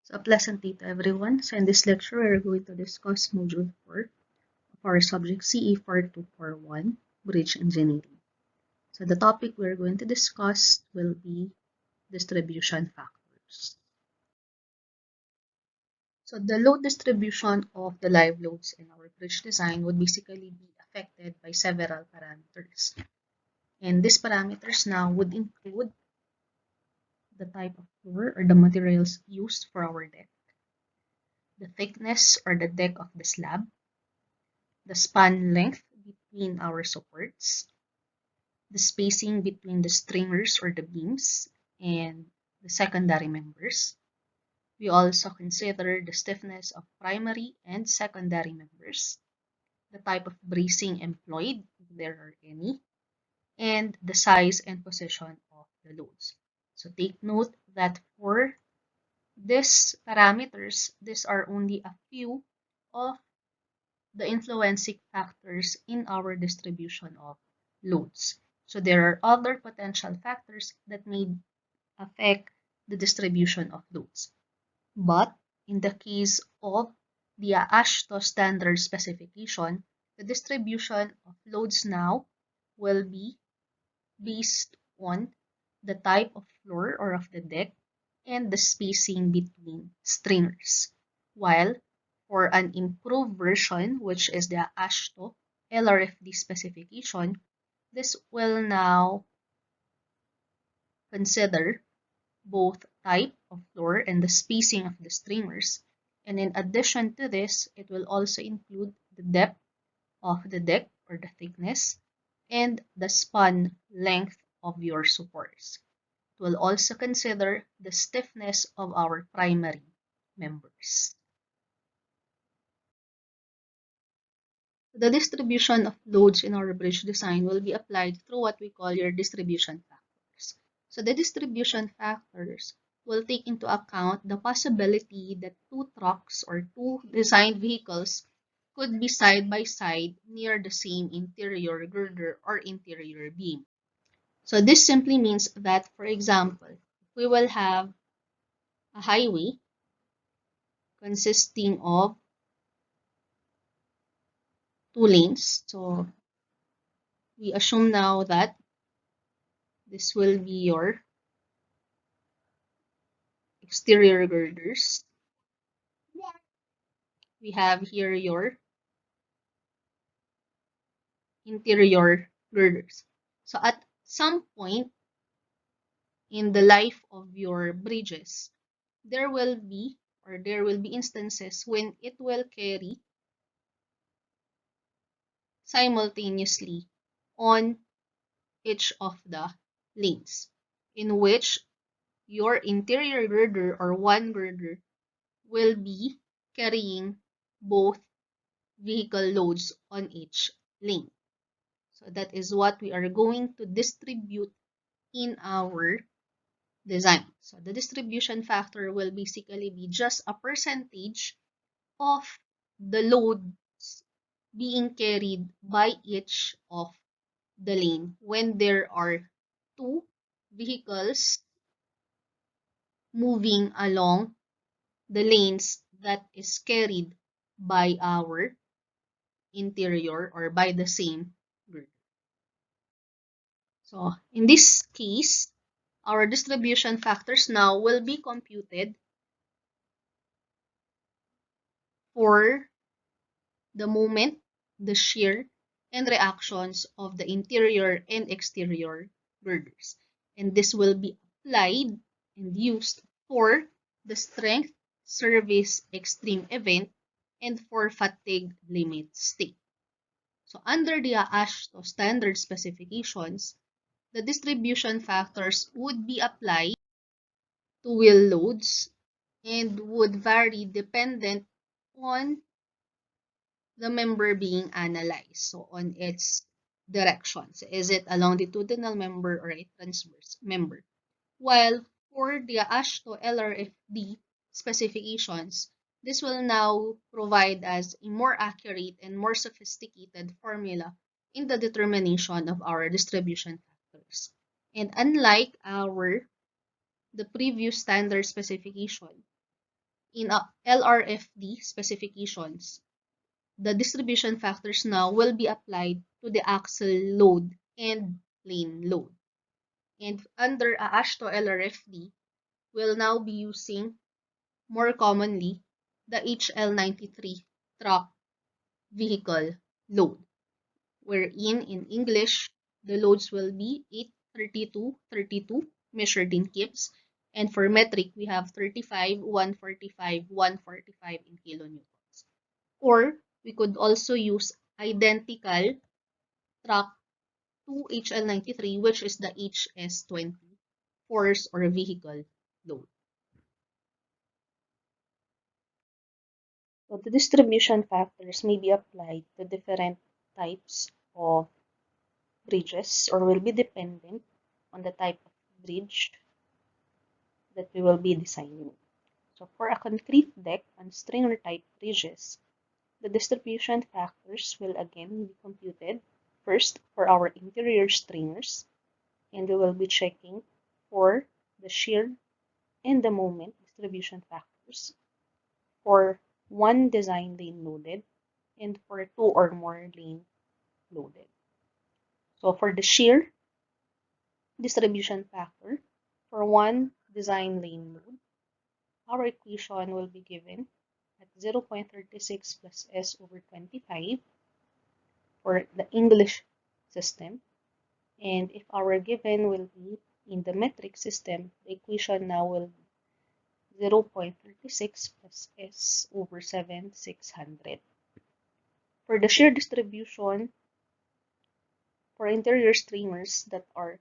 So a pleasant day to everyone. So in this lecture, we're going to discuss Module 4 of our subject CE 4241, Bridge Engineering. So the topic we're going to discuss will be distribution factors. So the load distribution of the live loads in our bridge design would basically be affected by several parameters. And these parameters now would include the type of floor or the materials used for our deck, the thickness or the deck of the slab, the span length between our supports, the spacing between the stringers or the beams, and the secondary members. We also consider the stiffness of primary and secondary members, the type of bracing employed, if there are any, and the size and position of the loads. So take note that for these parameters, these are only a few of the influencing factors in our distribution of loads. So there are other potential factors that may affect the distribution of loads. But in the case of the AASHTO standard specification, the distribution of loads now will be based on the type of floor or of the deck and the spacing between stringers. While for an improved version, which is the AASHTO LRFD specification, this will now consider both type of floor and the spacing of the stringers. And in addition to this, it will also include the depth of the deck or the thickness and the span length of your supports. It will also consider the stiffness of our primary members. The distribution of loads in our bridge design will be applied through what we call your distribution factors. So the distribution factors will take into account the possibility that two trucks or two designed vehicles could be side by side near the same interior girder or interior beam. So this simply means that, for example, we will have a highway consisting of two lanes. So we assume now that this will be your exterior girders. We have here your interior girders. So at some point in the life of your bridges, there will be instances when it will carry simultaneously on each of the lanes, in which your interior girder or one girder will be carrying both vehicle loads on each lane. So that is what we are going to distribute in our design. So the distribution factor will basically be just a percentage of the loads being carried by each of the lane when there are two vehicles moving along the lanes that is carried by our interior or by the same group. So in this case, our distribution factors now will be computed for the moment, the shear, and reactions of the interior and exterior girders. And this will be applied and used for the strength, service, extreme event, and for fatigue limit state. So under the AASHTO standard specifications, the distribution factors would be applied to wheel loads and would vary dependent on the member being analyzed. So on its directions, is it a longitudinal member or a transverse member? While for the AASHTO LRFD specifications, this will now provide us a more accurate and more sophisticated formula in the determination of our distribution factors. And unlike the previous standard specification, in LRFD specifications, the distribution factors now will be applied to the axle load and lane load. And under AASHTO LRFD, we'll now be using more commonly the HL93 truck vehicle load, wherein in English, the loads will be 832, 32 measured in kips, and for metric, we have 35, 145, 145 in kilonewtons. Or we could also use identical truck to HL93, which is the HS20 force or vehicle load. So the distribution factors may be applied to different types of bridges or will be dependent on the type of bridge that we will be designing. So for a concrete deck and stringer type bridges, the distribution factors will again be computed first for our interior stringers, and we will be checking for the shear and the moment distribution factors for one design lane loaded and for two or more lane loaded. So for the shear distribution factor for one design lane load, our equation will be given at 0.36 plus S over 25 for the English system. And if our given will be in the metric system, the equation now will be 0.36 plus S over 7,600. For the shear distribution for interior streamers that are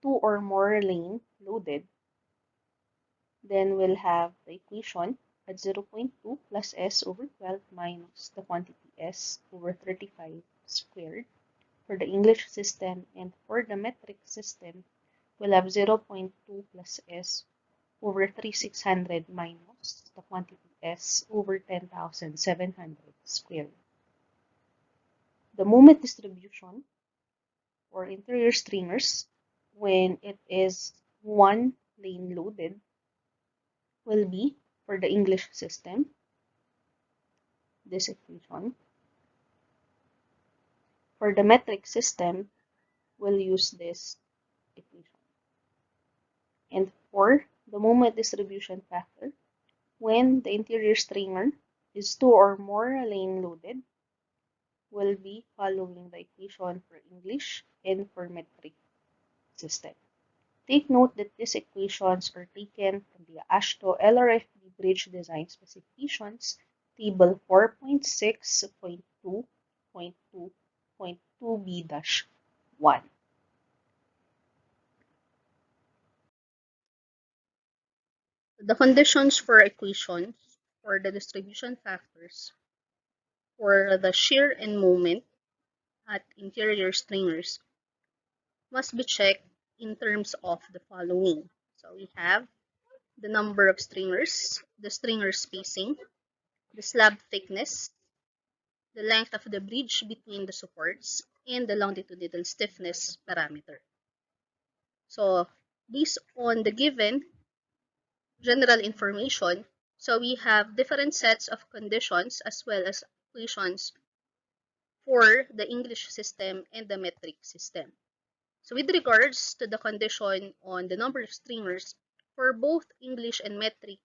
two or more lane loaded, then we'll have the equation at 0.2 plus S over 12 minus the quantity S over 35 squared for the English system, and for the metric system, we'll have 0.2 plus S over 3,600 minus the quantity S over 10,700 squared. The moment distribution for interior streamers when it is one lane loaded will be for the English system, this equation. For the metric system, we'll use this equation. And for the moment distribution factor, when the interior stringer is two or more lane loaded, we'll be following the equation for English and for metric system. Take note that these equations are taken from the AASHTO LRFB Bridge Design Specifications, Table 4.6.2.2.2b-1. The conditions for equations for the distribution factors for the shear and moment at interior stringers must be checked in terms of the following. So we have the number of stringers, the stringer spacing, the slab thickness, the length of the bridge between the supports, and the longitudinal stiffness parameter. So based on the given general information, so we have different sets of conditions as well as equations for the English system and the metric system. So with regards to the condition on the number of stringers, for both English and metric,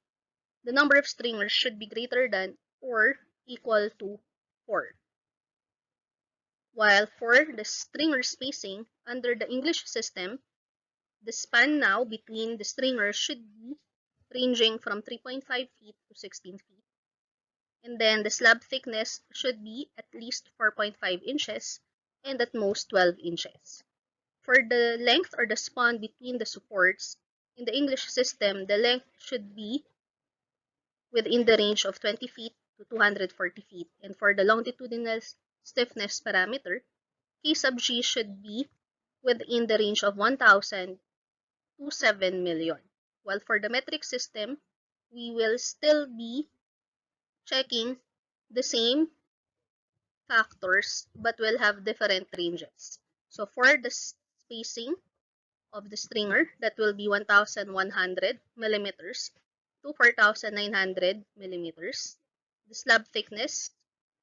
the number of stringers should be greater than or equal to 4. While for the stringer spacing under the English system, the span now between the stringers should be ranging from 3.5 feet to 16 feet. And then the slab thickness should be at least 4.5 inches and at most 12 inches. For the length or the span between the supports, in the English system, the length should be within the range of 20 feet to 240 feet. And for the longitudinal stiffness parameter, K sub G should be within the range of 1,000 to 7 million. While for the metric system, we will still be checking the same factors but will have different ranges. So for the spacing of the stringer, that will be 1,100 millimeters. to 4,900 millimeters. The slab thickness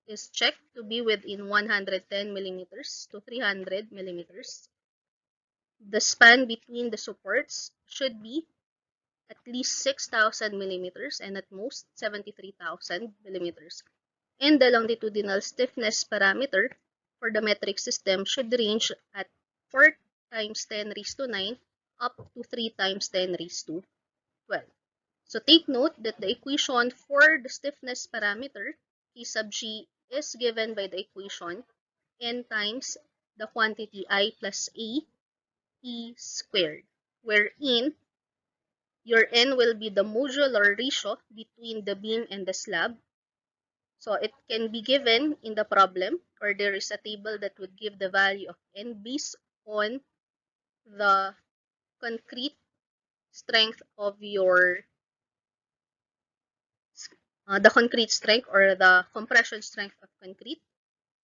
is checked to be within 110 millimeters to 300 millimeters. The span between the supports should be at least 6,000 millimeters and at most 73,000 millimeters. And the longitudinal stiffness parameter for the metric system should range at 4 times 10 raised to 9 up to 3 times 10 raised to 12. So take note that the equation for the stiffness parameter, K sub G, is given by the equation N times the quantity I plus A E squared, wherein your N will be the modular ratio between the beam and the slab. So it can be given in the problem, or there is a table that would give the value of N based on the concrete strength of your the concrete strength or the compression strength of concrete.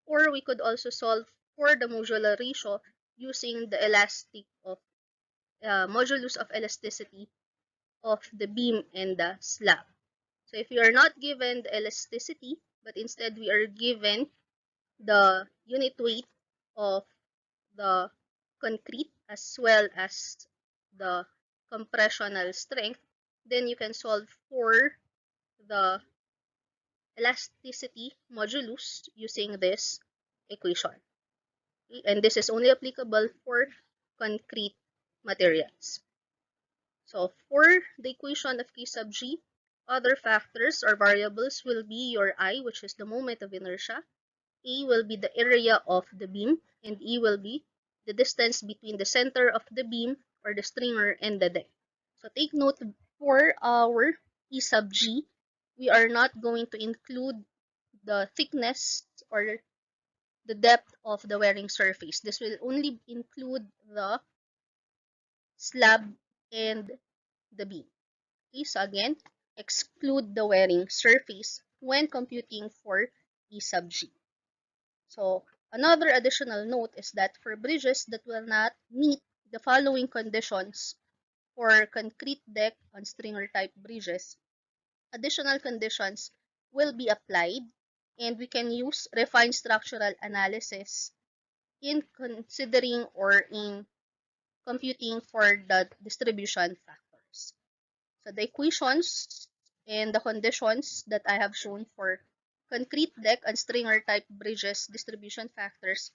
Or we could also solve for the modular ratio using the elastic of modulus of elasticity of the beam and the slab. So if you are not given the elasticity, but instead we are given the unit weight of the concrete as well as the compressional strength, then you can solve for the elasticity modulus using this equation. Okay? And this is only applicable for concrete materials. So for the equation of K sub G, other factors or variables will be your I, which is the moment of inertia, A will be the area of the beam, and E will be the distance between the center of the beam or the stringer and the deck. So take note, for our E sub G, we are not going to include the thickness or the depth of the wearing surface. This will only include the slab and the beam. Okay, so again, exclude the wearing surface when computing for E sub G. So another additional note is that for bridges that will not meet the following conditions for concrete deck on stringer type bridges, additional conditions will be applied, and we can use refined structural analysis in considering or in computing for the distribution factors. So the equations and the conditions that I have shown for concrete deck and stringer type bridges distribution factors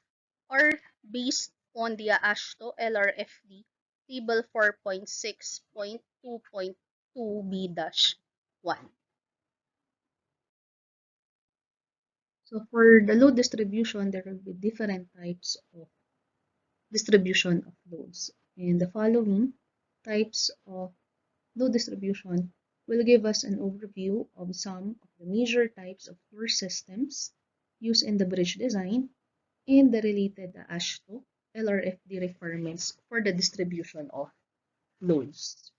are based on the AASHTO LRFD table 4.6.2.2b-1. So for the load distribution, there will be different types of distribution of loads. And the following types of load distribution will give us an overview of some of the major types of force systems used in the bridge design and the related AASHTO LRFD requirements for the distribution of loads.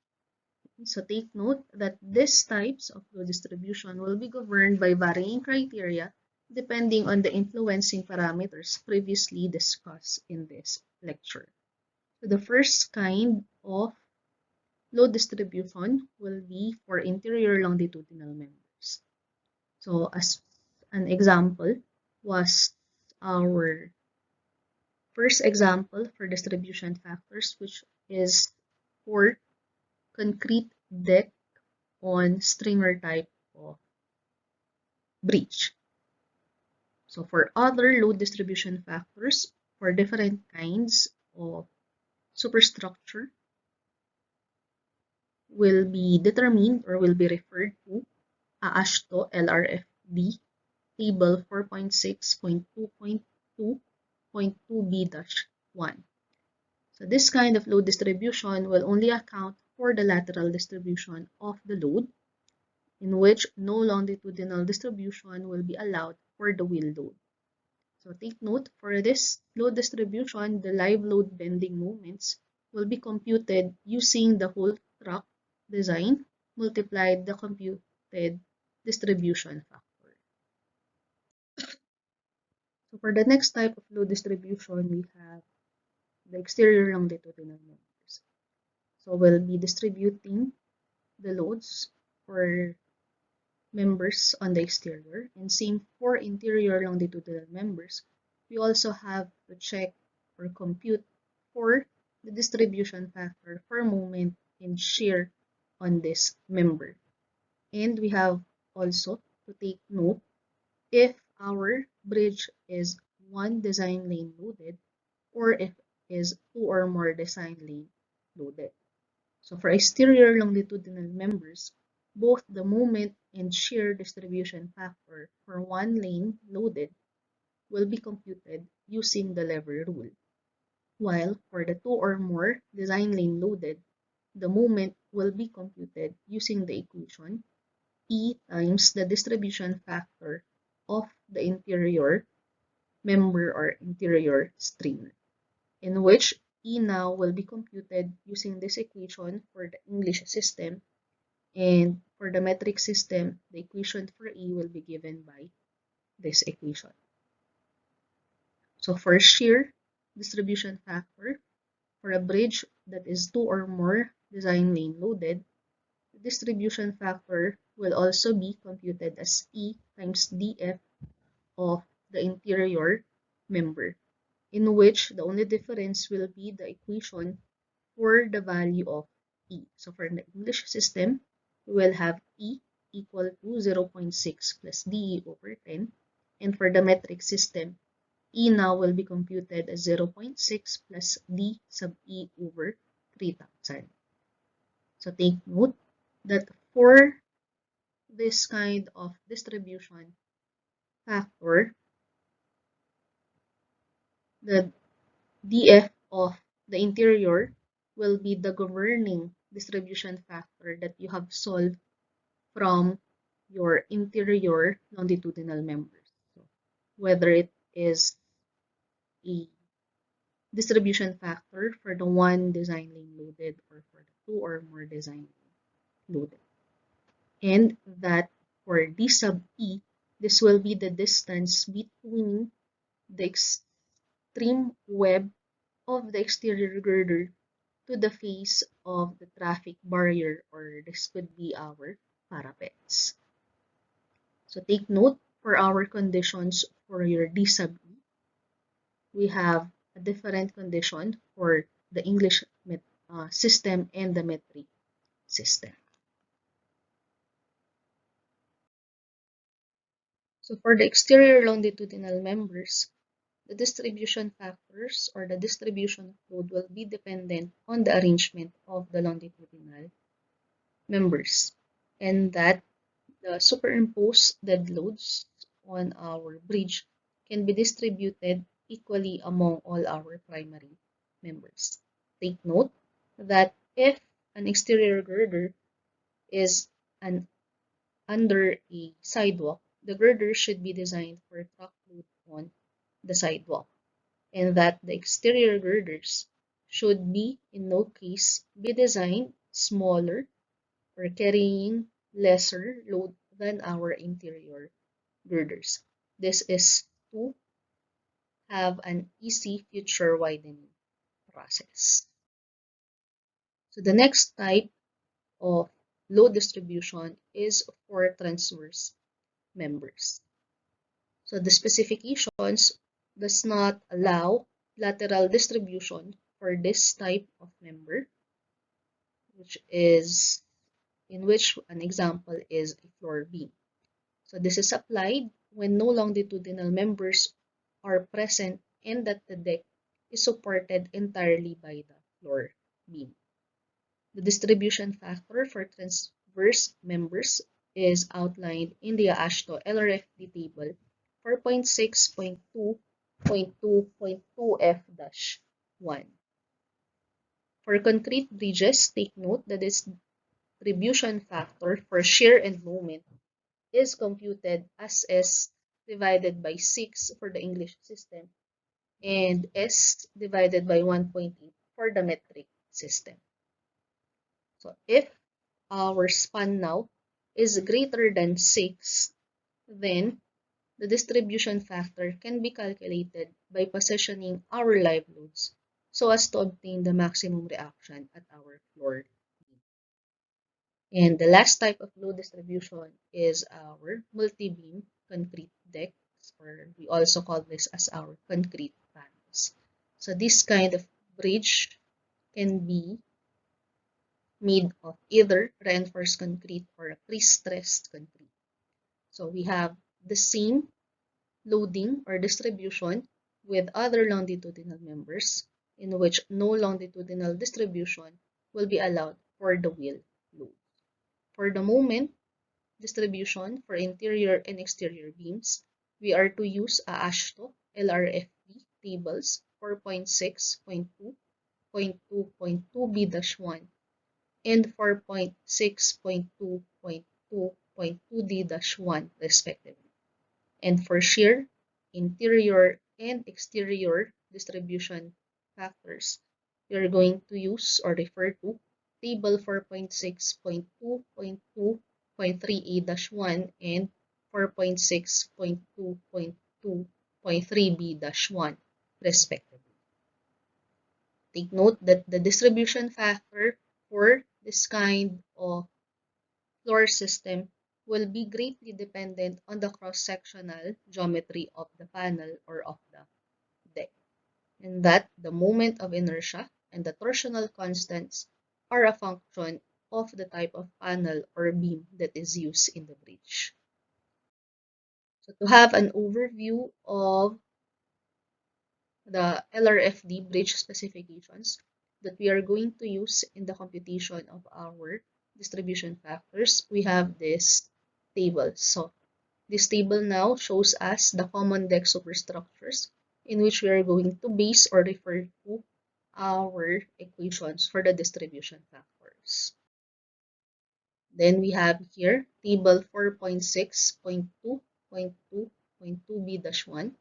So take note that these types of load distribution will be governed by varying criteria depending on the influencing parameters previously discussed in this lecture. So the first kind of load distribution will be for interior longitudinal members. So as an example was our first example for distribution factors, which is for concrete deck on stringer type of bridge. So for other load distribution factors for different kinds of superstructure will be determined or will be referred to AASHTO LRFD table 4.6.2.2.2b-1. So this kind of load distribution will only account for the lateral distribution of the load, in which no longitudinal distribution will be allowed for the wheel load. So take note, for this load distribution, the live load bending moments will be computed using the whole truck design multiplied the computed distribution factor. So for the next type of load distribution, we have the exterior longitudinal members. So we'll be distributing the loads for members on the exterior, and same for interior longitudinal members. We also have to check or compute for the distribution factor for moment and shear on this member. And we have also to take note if our bridge is one design lane loaded or if is two or more design lane loaded. So for exterior longitudinal members, both the moment and shear distribution factor for one lane loaded will be computed using the lever rule, while for the two or more design lane loaded, the moment will be computed using the equation E times the distribution factor of the interior member or interior string, in which E now will be computed using this equation for the English system, and for the metric system, the equation for E will be given by this equation. So for shear distribution factor, for a bridge that is two or more design lane loaded, the distribution factor will also be computed as E times dF of the interior member, in which the only difference will be the equation for the value of E. So for the English system, we will have E equal to 0.6 plus DE over 10. And for the metric system, E now will be computed as 0.6 plus D sub E over 3,000. So take note that for this kind of distribution factor, the dF of the interior will be the governing distribution factor that you have solved from your interior longitudinal members. So whether it is a distribution factor for the one design lane loaded or for the two or more design lane loaded. And that for D sub E, this will be the distance between the extreme web of the exterior girder to the face of the traffic barrier, or this could be our parapets. So take note for our conditions for your D sub E, we have a different condition for the English system and the metric system. So for the exterior longitudinal members, the distribution factors or the distribution of load will be dependent on the arrangement of the longitudinal members, and that the superimposed dead loads on our bridge can be distributed equally among all our primary members. Take note that if an exterior girder is under a sidewalk, the girder should be designed for truck load on the sidewalk, and that the exterior girders should be in no case be designed smaller or carrying lesser load than our interior girders. This is to have an easy future widening process. So the next type of load distribution is for transverse members. So the specifications does not allow lateral distribution for this type of member, which is in which an example is a floor beam. So this is applied when no longitudinal members are present and that the deck is supported entirely by the floor beam. The distribution factor for transverse members is outlined in the AASHTO LRFD table 4.6.2.2.2F-1. For concrete bridges, take note that this distribution factor for shear and moment is computed as S divided by 6 for the English system and S divided by 1.8 for the metric system. So if our span now is greater than 6, then the distribution factor can be calculated by positioning our live loads so as to obtain the maximum reaction at our floor. And the last type of load distribution is our multi-beam concrete decks, or we also call this as our concrete panels. So this kind of bridge can be made of either reinforced concrete or a pre-stressed concrete. So we have the same loading or distribution with other longitudinal members, in which no longitudinal distribution will be allowed for the wheel load. For the moment distribution for interior and exterior beams, we are to use a AASHTO LRFB tables 4.6.2.2.2b-1 and 4.6.2.2.2d-1 respectively. And for shear, interior and exterior distribution factors, we are going to use or refer to table 4.6.2.2.3a-1 and 4.6.2.2.3b-1 respectively. Take note that the distribution factor for this kind of floor system will be greatly dependent on the cross-sectional geometry of the panel or of the deck, and that the moment of inertia and the torsional constants are a function of the type of panel or beam that is used in the bridge. So to have an overview of the LRFD bridge specifications that we are going to use in the computation of our distribution factors, we have this table. So this table now shows us the common deck superstructures in which we are going to base or refer to our equations for the distribution factors. Then we have here table 4.6.2.2.2b-1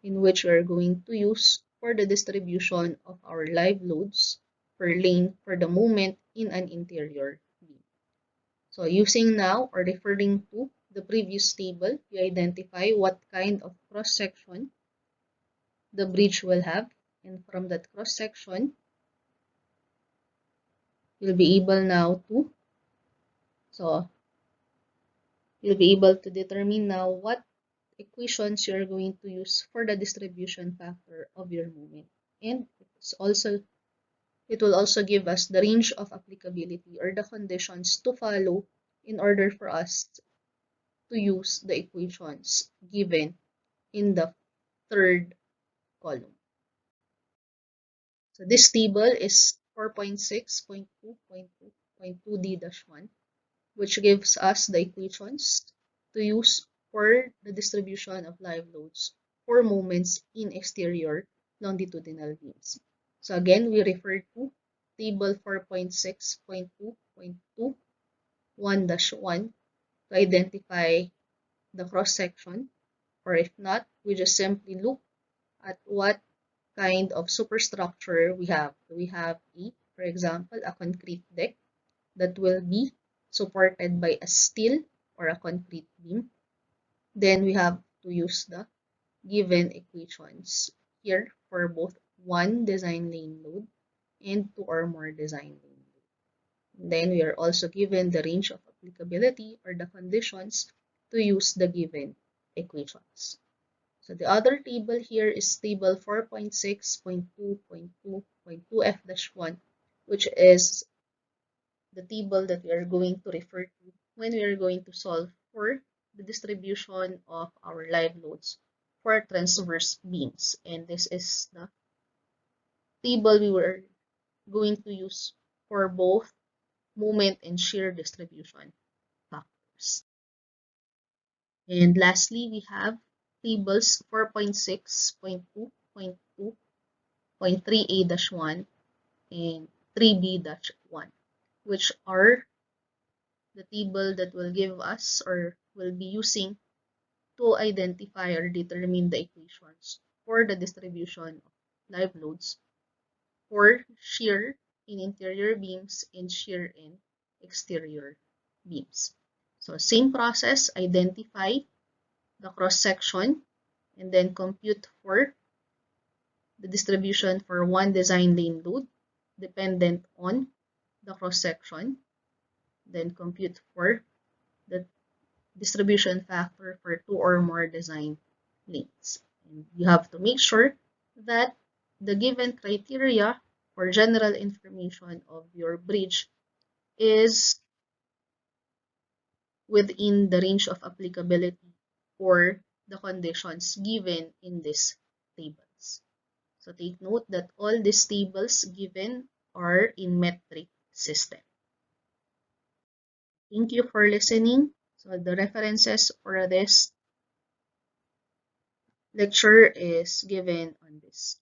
in which we are going to use for the distribution of our live loads per lane for the moment in an interior beam. So using now or referring to the previous table, we identify what kind of cross-section the bridge will have, and from that cross-section, you'll be able now to determine now what equations you're going to use for the distribution factor of your moment. And it will also give us the range of applicability or the conditions to follow in order for us to use the equations given in the third column. So this table is 4.6.2.2.2d-1, which gives us the equations to use for the distribution of live loads for moments in exterior longitudinal beams. So again, we refer to table 4.6.2.2.1-1 to identify the cross-section, or if not, we just simply look at what kind of superstructure we have. We have for example, a concrete deck that will be supported by a steel or a concrete beam. Then we have to use the given equations here for both one design lane load and two or more design lane load. Then we are also given the range of applicability or the conditions to use the given equations. So the other table here is table 4.6.2.2.2f-1, which is the table that we are going to refer to when we are going to solve for the distribution of our live loads for transverse beams. And this is the table we were going to use for both moment and shear distribution factors. And lastly, we have tables 4.6.2.2.3a-1 and 3b-1, which are the table that will give us or will be using to identify or determine the equations for the distribution of live loads for shear in interior beams and shear in exterior beams. So same process, identify the cross-section and then compute for the distribution for one design lane load dependent on the cross-section. then compute for the distribution factor for 2 or more design links. And you have to make sure that the given criteria for general information of your bridge is within the range of applicability for the conditions given in these tables. So take note that all these tables given are in metric system. Thank you for listening. So the references for this lecture is given on this